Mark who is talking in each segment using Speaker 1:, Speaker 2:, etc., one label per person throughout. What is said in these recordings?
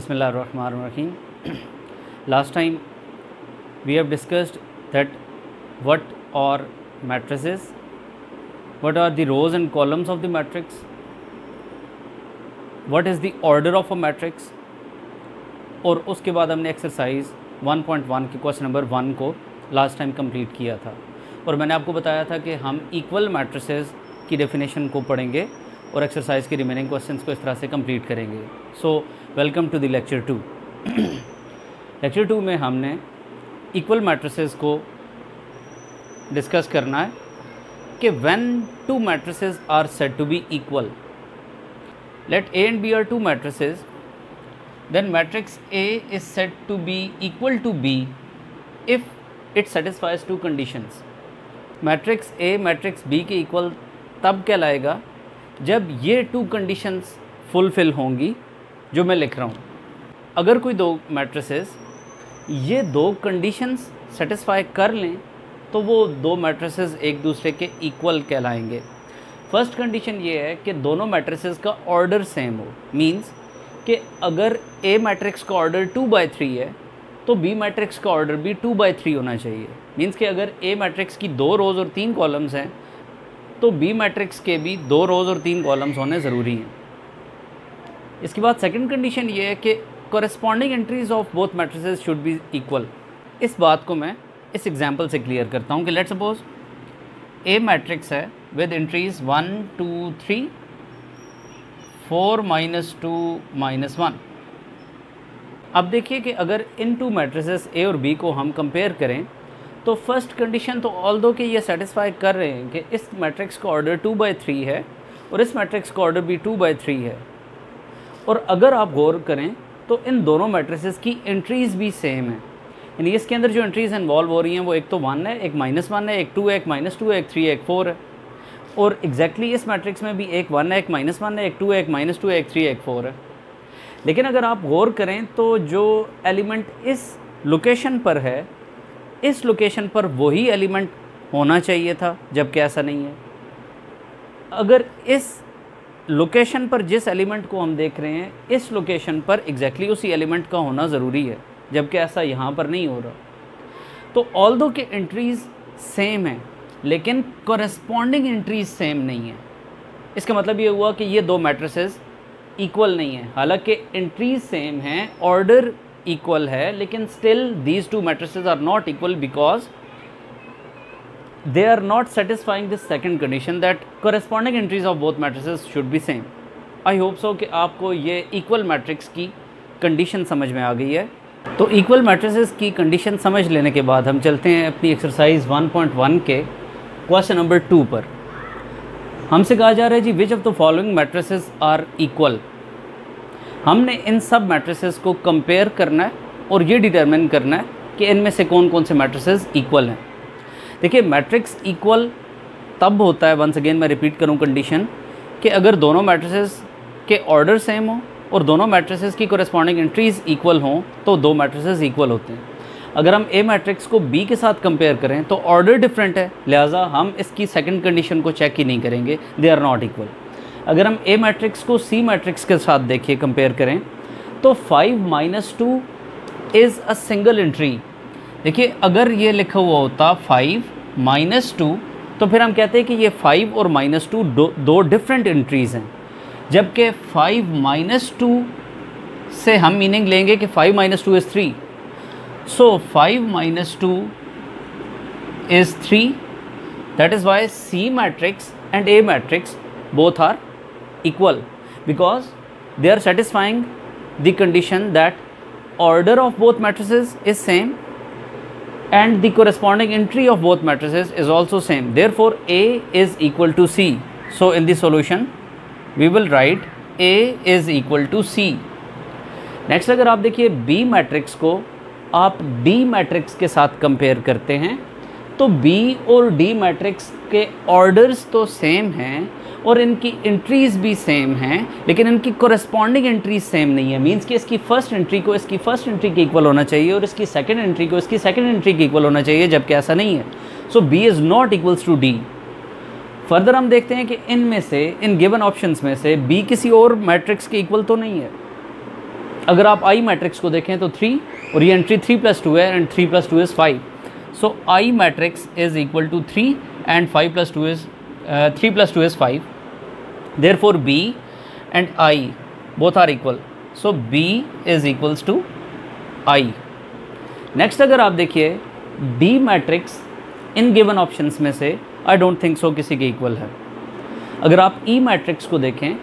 Speaker 1: Bismillahirrahmanirrahim. Last time we have discussed that what are matrices, what are the rows and columns of the matrix, what is the order of a matrix, और उसके बाद हमने exercise 1.1 के question number 1 को last time complete किया था और मैंने आपको बताया था कि हम इक्वल मैट्रिसेस की डेफिनेशन को पढ़ेंगे और एक्सरसाइज के रिमेनिंग क्वेश्चंस को इस तरह से कंप्लीट करेंगे। So welcome to the lecture 2। Lecture 2 में हमने इक्वल मैट्रिसेस को डिस्कस करना है कि when two matrices are said to be equal, let A and B are two matrices, then matrix A is said to be equal to B if it satisfies two conditions। Matrix A matrix B के equal तब कहलाएगा जब ये to conditions fulfil होंगी जो मैं लिख रहा हूँ। अगर कोई दो मैट्रिसेस ये दो कंडीशंस सेटिस्फाई कर लें तो वो दो मैट्रिसेस एक दूसरे के इक्वल कहलाएंगे। फर्स्ट कंडीशन ये है कि दोनों मैट्रिसेस का ऑर्डर सेम हो, मींस कि अगर A मैट्रिक्स का ऑर्डर 2/3 है तो B मैट्रिक्स का ऑर्डर भी 2/3 होना चाहिए। मींस कि अगर A मैट्रिक्स की 2 रोज़ और 3 कॉलम्स हैं तो B मैट्रिक्स के भी 2 रोज़ और 3 कॉलम्स होने ज़रूरी हैं। इसके बाद सेकंड कंडीशन ये है कि corresponding entries of both matrices should be equal. इस बात को मैं इस एग्जांपल से क्लियर करता हूँ कि लेट्स सपोज A मैट्रिक्स है विद एंट्रीज 1 2 3 4 -2 -1। अब देखिए कि अगर इन टू मैट्रिसेस A और B को हम कंपेयर करें तो फर्स्ट कंडीशन तो ऑल्दो कि ये सेटिस्फाई कर रहे हैं कि इस मैट्रिक्स का ऑर्डर 2/3 है और इस मैट्रिक्स का ऑर्डर भी 2/3 है, और अगर आप गौर करें तो इन दोनों मैट्रिसेस की एंट्रीज़ भी सेम है। यानी इसके अंदर जो एंट्रीज़ इन्वॉल्व हो रही हैं वो एक तो 1 है, एक -1 है, एक 2 है, एक -2 है, एक 3 है, एक 4 है, और एग्जैक्टली इस मैट्रिक्स में भी एक 1 है, एक -1 है, एक 2 है, एक -2 है, एक 3 है, एक 4 है। लेकिन अगर आप गौर करें तो जो एलिमेंट इस लोकेशन पर है, इस लोकेशन पर वही एलिमेंट होना चाहिए था, जबकि ऐसा नहीं है। अगर इस लोकेशन पर जिस एलिमेंट को हम देख रहे हैं इस लोकेशन पर एग्जैक्टली उसी एलिमेंट का होना ज़रूरी है, जबकि ऐसा यहाँ पर नहीं हो रहा। तो ऑल्दो के एंट्रीज़ सेम हैं लेकिन कॉरेस्पॉन्डिंग एंट्रीज सेम नहीं है। इसका मतलब ये हुआ कि ये दो मैट्रिसेस इक्वल नहीं है। हालांकि एंट्रीज सेम हैं, ऑर्डर इक्वल है, लेकिन still these two matrices are not equal because they are not satisfying this second condition that corresponding entries of both matrices should be same. I hope so कि आपको ये equal matrix की condition समझ में आ गई है। तो इक्वल मैट्रिसेस की कंडीशन समझ लेने के बाद हम चलते हैं अपनी एक्सरसाइज 1.1 के क्वेश्चन नंबर 2 पर। हमसे कहा जा रहा है जी which of the following matrices are equal. हमने इन सब मैट्रिसेस को कंपेयर करना है और ये डिटरमिन करना है कि इनमें से कौन कौन से मैट्रिसेस इक्वल हैं। देखिए मैट्रिक्स इक्वल तब होता है, वंस अगेन मैं रिपीट करूँ कंडीशन, कि अगर दोनों मैट्रिसेस के ऑर्डर सेम हो और दोनों मैट्रिसेस की कॉरेस्पॉन्डिंग एंट्रीज इक्वल हों तो दो मैट्रिसेस इक्वल होते हैं। अगर हम A मैट्रिक्स को B के साथ कंपेयर करें तो ऑर्डर डिफरेंट है, लिहाजा हम इसकी सेकंड कंडीशन को चेक ही नहीं करेंगे, दे आर नॉट इक्वल। अगर हम A मैट्रिक्स को C मैट्रिक्स के साथ देखिए कंपेयर करें तो 5 - 2 इज़ अ सिंगल एंट्री। देखिए अगर ये लिखा हुआ होता 5 - 2 तो फिर हम कहते हैं कि ये 5 और -2 दो डिफरेंट एंट्रीज़ हैं, जबकि 5 - 2 से हम मीनिंग लेंगे कि 5 - 2 is 3। So 5 - 2 is 3. That is why C matrix and A matrix both are equal because they are satisfying the condition that order of both matrices is same and the corresponding entry of both matrices is also same. Therefore A is equal to C. So in the solution we will write A is equal to C. Next अगर आप देखिए B matrix को आप D matrix के साथ compare करते हैं तो B और D मैट्रिक्स के ऑर्डर्स तो सेम हैं और इनकी एंट्रीज़ भी सेम हैं, लेकिन इनकी कॉरेस्पॉन्डिंग एंट्रीज सेम नहीं है। मींस कि इसकी फर्स्ट एंट्री को इसकी फर्स्ट एंट्री के इक्वल होना चाहिए और इसकी सेकंड एंट्री को इसकी सेकंड एंट्री के इक्वल होना चाहिए, जबकि ऐसा नहीं है। So B is not equals to D। Further हम देखते हैं कि इनमें से इन गिवन ऑप्शंस में से B किसी और मैट्रिक्स के इक्वल तो नहीं है। अगर आप आई मैट्रिक्स को देखें तो 3 और ये एंट्री 3 + 2 है and 3 + 2 is 5. So I matrix is equal to 3 and 5 + 2 is 3 + 2 is 5. Therefore B and I both are equal. So B is equals to I. Next अगर आप देखिए D matrix in given options में से I don't think so किसी के equal है. अगर आप E मैट्रिक्स को देखें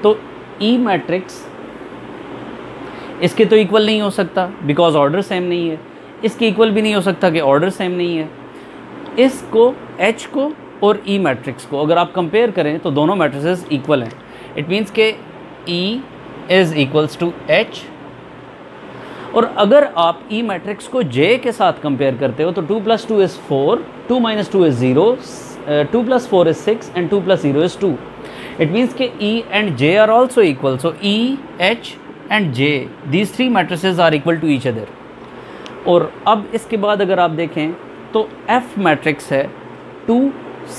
Speaker 1: तो E मैट्रिक्स इसके तो इक्वल नहीं हो सकता बिकॉज ऑर्डर सेम नहीं है. इसके इक्वल भी नहीं हो सकता कि ऑर्डर सेम नहीं है. इसको H को और E मैट्रिक्स को अगर आप कंपेयर करें तो दोनों मैट्रिसेस इक्वल हैं. इट मीन्स के E is equals to H. और अगर आप E मैट्रिक्स को J के साथ कंपेयर करते हो तो 2 + 2 is 4, 2 - 2 is 0, 2 + 4 is 6 and 2 + 0 is 2. It means के E and J are also equal. So E, H and J, these three matrices are equal to each other. और अब इसके बाद अगर आप देखें तो F मैट्रिक्स है 2,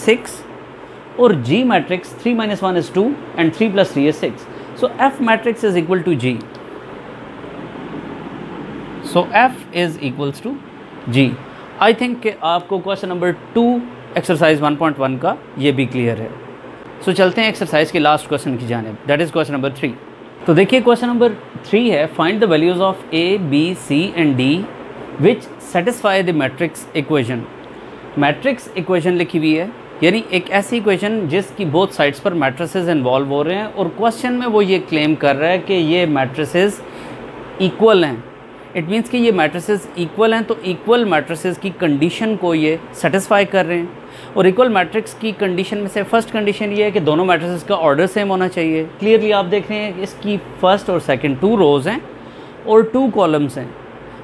Speaker 1: 6 और G matrix 3 - 1 is 2 and 3 + 3 is 6. So F matrix is equal to G. So F is equals to G. I think कि आपको क्वेश्चन नंबर 2 एक्सरसाइज 1.1 का ये भी क्लियर है. सो चलते हैं एक्सरसाइज के लास्ट क्वेश्चन की जानिब, दैट इज़ क्वेश्चन नंबर 3. तो देखिए क्वेश्चन नंबर 3 है find the values of A, B, C and D which satisfy the matrix equation. Matrix equation लिखी हुई है, यानी एक ऐसी इक्वेशन जिसकी बोथ साइड्स पर मैट्रिसेस इन्वॉल्व हो रहे हैं और क्वेश्चन में वो ये क्लेम कर रहा है कि ये मैट्रिसेस इक्वल हैं. इट मीन्स कि ये मैट्रिसेस इक्वल हैं तो इक्वल मैट्रिसेस की कंडीशन को ये सेटिस्फाई कर रहे हैं. और इक्वल मैट्रिक्स की कंडीशन में से फर्स्ट कंडीशन ये है कि दोनों मैट्रिसेस का ऑर्डर सेम होना चाहिए. क्लियरली आप देख रहे हैं इसकी फर्स्ट और सेकंड 2 रोज़ हैं और 2 कॉलम्स हैं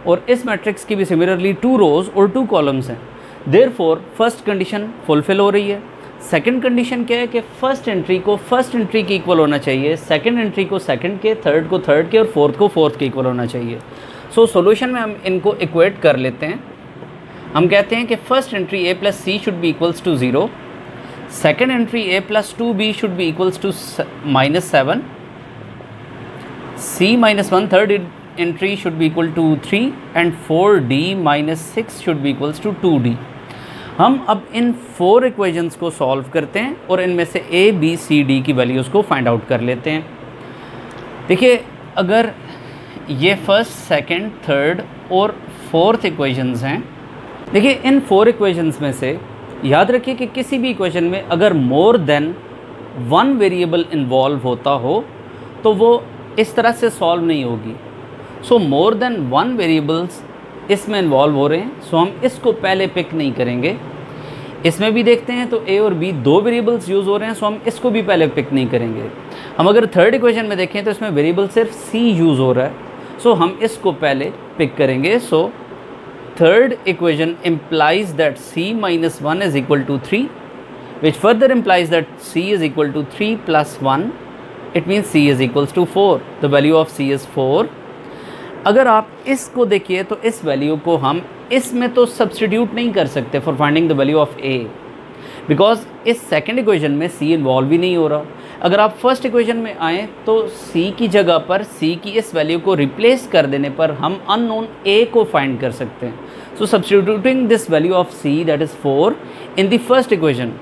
Speaker 1: और इस मैट्रिक्स की भी सिमिलरली 2 रोज़ और 2 कॉलम्स हैं. देयरफॉर फर्स्ट कंडीशन फुलफिल हो रही है. सेकंड कंडीशन क्या है कि फर्स्ट एंट्री को फर्स्ट एंट्री के इक्वल होना चाहिए, सेकंड एंट्री को सेकंड के, थर्ड को थर्ड के और फोर्थ को फोर्थ के इक्वल होना चाहिए. सो सॉल्यूशन में हम इनको इक्वेट कर लेते हैं. हम कहते हैं कि first entry A + C should be equals to 0, second entry A + 2B should be equals to -7, C - 1 third entry should be equal to 3 and 4D - 6 should be equals to 2D. हम अब इन 4 equations को solve करते हैं और इनमें से A, B, C, D की values को फाइंड आउट कर लेते हैं. देखिए अगर ये फर्स्ट, सेकंड, थर्ड और फोर्थ इक्वेशंस हैं. देखिए इन 4 इक्वेशंस में से याद रखिए कि किसी भी इक्वेशन में अगर मोर देन 1 वेरिएबल इन्वॉल्व होता हो तो वो इस तरह से सॉल्व नहीं होगी. सो मोर देन 1 वेरिएबल्स इसमें इन्वॉल्व हो रहे हैं, सो हम इसको पहले पिक नहीं करेंगे. इसमें भी देखते हैं तो A और B 2 वेरिएबल्स यूज़ हो रहे हैं, सो हम इसको भी पहले पिक नहीं करेंगे. हम अगर थर्ड इक्वेशन में देखें तो इसमें वेरिएबल सिर्फ C यूज़ हो रहा है, सो हम इसको पहले पिक करेंगे. So third equation implies that C - 1 is equal to 3, which further implies that C is equal to 3 + 1. It means C is equals to 4. The value of C is 4. अगर आप इसको देखिए तो इस वैल्यू को हम इसमें तो सब्सटीट्यूट नहीं कर सकते for finding the value of A, because इस सेकंड इक्वेशन में C इन्वॉल्व भी नहीं हो रहा. अगर आप फर्स्ट इक्वेशन में आएँ तो C की जगह पर C की इस वैल्यू को रिप्लेस कर देने पर हम अननोन A को फाइंड कर सकते हैं. So substituting this value of C that is 4 in the first equation.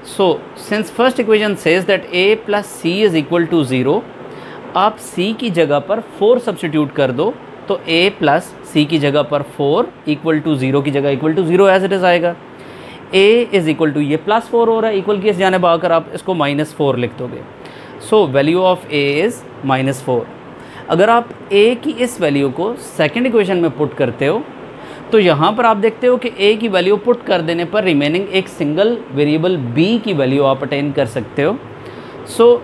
Speaker 1: So since first equation says that A + C is equal to 0, आप C की जगह पर 4 सब्सटीट्यूट कर दो तो A + C की जगह पर 4 इक्वल टू 0 की जगह equal to 0 as it is आएगा. A इज़ इक्वल टू ये +4 हो रहा है, इक्वल की इस जानिब आकर आप इसको -4 लिख दोगे. So value of A is -4. अगर आप A की इस वैल्यू को सेकंड इक्वेशन में पुट करते हो तो यहाँ पर आप देखते हो कि A की वैल्यू पुट कर देने पर रिमेनिंग एक सिंगल वेरिएबल B की वैल्यू आप अटेन कर सकते हो. सो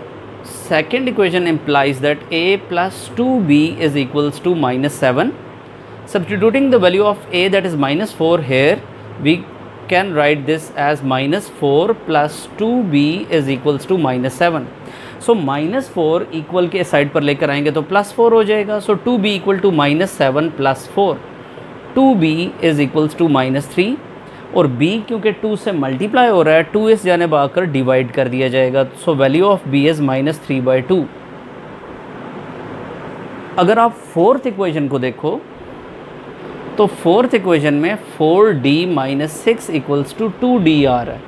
Speaker 1: second equation implies that A + 2B is equals to -7. Substituting the value of A that is -4 here, we can write this as -4 + 2B is equals to -7. So -4 equal के side पर लेकर आएंगे तो +4 हो जाएगा. So 2B equal to -7 + 4. 2B is equals to -3 और B क्योंकि 2 से मल्टीप्लाई हो रहा है, 2 इस जानिब आकर डिवाइड कर दिया जाएगा. So value of B is -3/2. अगर आप फोर्थ इक्वेशन को देखो तो फोर्थ इक्वेशन में 4d - 6 इक्वल्स टू 2d आ रहा है।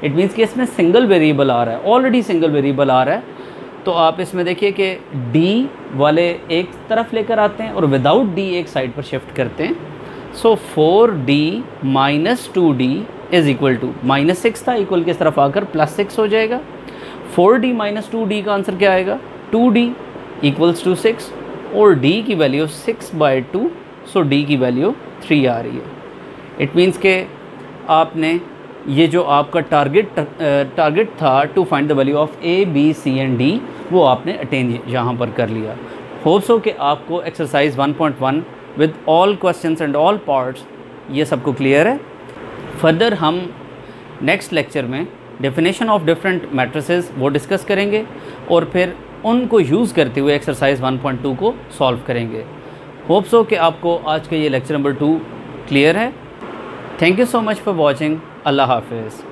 Speaker 1: इट मीन्स कि इसमें सिंगल वेरिएबल आ रहा है, ऑलरेडी सिंगल वेरिएबल आ रहा है। तो आप इसमें देखिए कि d वाले एक तरफ लेकर आते हैं और विदाउट d एक साइड पर शिफ्ट करते हैं। सो 4d - 2d is equal to -6 था, इक्वल की तरफ आकर +6 हो जाएगा। 4d - 2d का आंसर क्या आएगा? 2d इक्वल्स टू 6 और d की वैल्यू 6/2, सो d की वैल्यू 3 आ रही है। इट मीन्स के आपने ये जो आपका टारगेट था to find the value of a, b, c and d, वो आपने अटेन यहाँ पर कर लिया। होप सो कि आपको exercise 1.1 with all questions and all parts ये सबको क्लियर है। फर्दर हम नेक्स्ट लेक्चर में डेफिनेशन ऑफ डिफरेंट मैट्रिसेस वो डिस्कस करेंगे और फिर उनको यूज़ करते हुए एक्सरसाइज 1.2 को सॉल्व करेंगे। होप सो कि आपको आज का ये लेक्चर नंबर 2 क्लियर है। Thank you so much for watching. अल्लाह हाफिज़।